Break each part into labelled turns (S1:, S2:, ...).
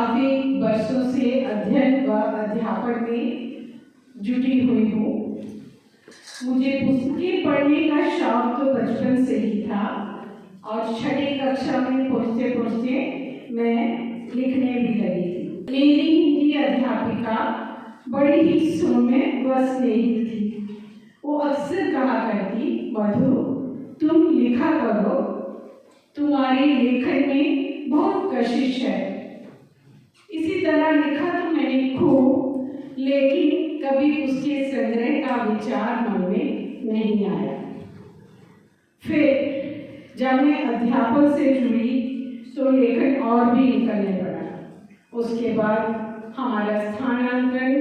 S1: काफ़ी वर्षों से अध्ययन व अध्यापन में जुटी हुई हूँ। मुझे पुस्तकें पढ़ने का शौक तो बचपन से ही था और छठी कक्षा में पहुँचते पहुँचते मैं लिखने भी लगी थी। मेरी हिंदी अध्यापिका बड़ी ही सौम्य व स्नेही थी। वो अक्सर कहा करती, मधु तुम लिखा करो, तुम्हारे लेखन में बहुत कशिश है। इसी तरह लिखा तो मैंने खूब, लेकिन कभी उसके संग्रह का विचार मन में नहीं आया। फिर जब मैं अध्यापन से जुड़ी तो लेखन और भी निकलने पड़ा। उसके बाद हमारा स्थानांतरण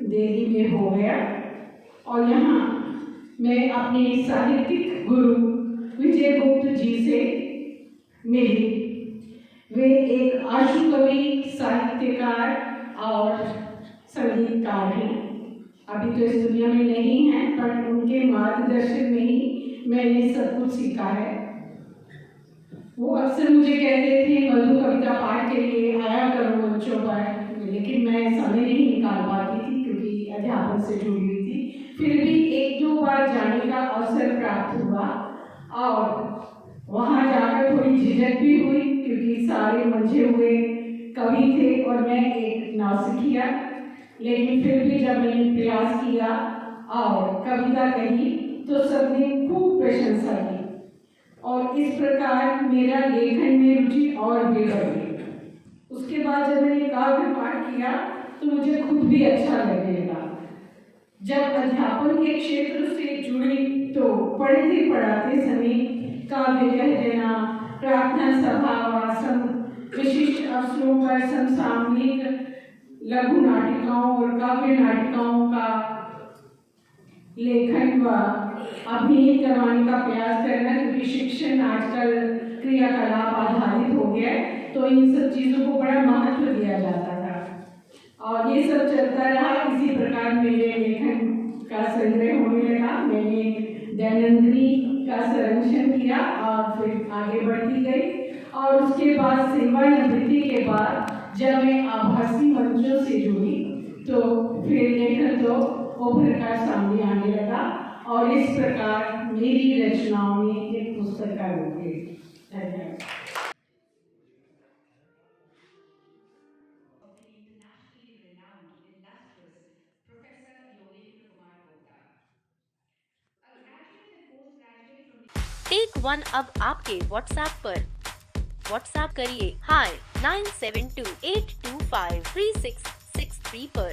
S1: दिल्ली में हो गया और यहाँ मैं अपने साहित्यिक गुरु विजय गुप्त जी से मिली। वे एक आशु कवि, साहित्यकार और संगीतकार हैं। अभी तो इस दुनिया में नहीं हैं, पर उनके मार्गदर्शन में ही मैंने सब कुछ सीखा है। वो अक्सर मुझे कहते थे, मधु कविता पाठ के लिए आया करो मंचों पर, लेकिन मैं समय नहीं निकाल पाती थी क्योंकि अध्यापन से जुड़ी हुई थी। फिर भी एक दो बार जाने का अवसर प्राप्त हुआ और वहाँ जाकर थोड़ी झिझक भी हुई क्योंकि सारे मंझे हुए कवि थे और मैं एक नौसिखिया। लेकिन फिर भी जब मैंने प्रयास किया और कविता कही तो सबने खूब प्रशंसा की और इस प्रकार मेरा लेखन में रुचि और भी बढ़ गई। उसके बाद जब मैंने काव्य पाठ किया तो मुझे खुद भी अच्छा लगने लगा। जब अध्यापन के क्षेत्र से जुड़ी तो पढ़ते पढ़ाते समय काव्य कह देना, प्रार्थना सभा व विशिष्ट अवसरों पर समसामयिक लघु नाटिकाओं और काव्य नाटिकाओं का लेखन व अभिनय करवाने का प्रयास करना, क्योंकि शिक्षण आजकल क्रियाकलाप आधारित हो गया है तो इन सब चीज़ों को बड़ा महत्व दिया जाता था और ये सब चलता रहा। इसी प्रकार मेरे लेखन का संग्रह होने लगा। मैंने दैनंदिनी का संरक्षण किया और फिर आगे बढ़ती गई और उसके बाद सेवानिवृत्ति के बाद जब मैं आभासी मंचों से जुड़ी तो फिर लेखन तो उभर कर सामने आने लगा और इस प्रकार मेरी रचनाओं में एक पुस्तक का रूप ले। धन्यवाद।
S2: टेक वन अब आपके व्हाट्सएप पर। व्हाट्सएप करिए hi 9728253663 पर।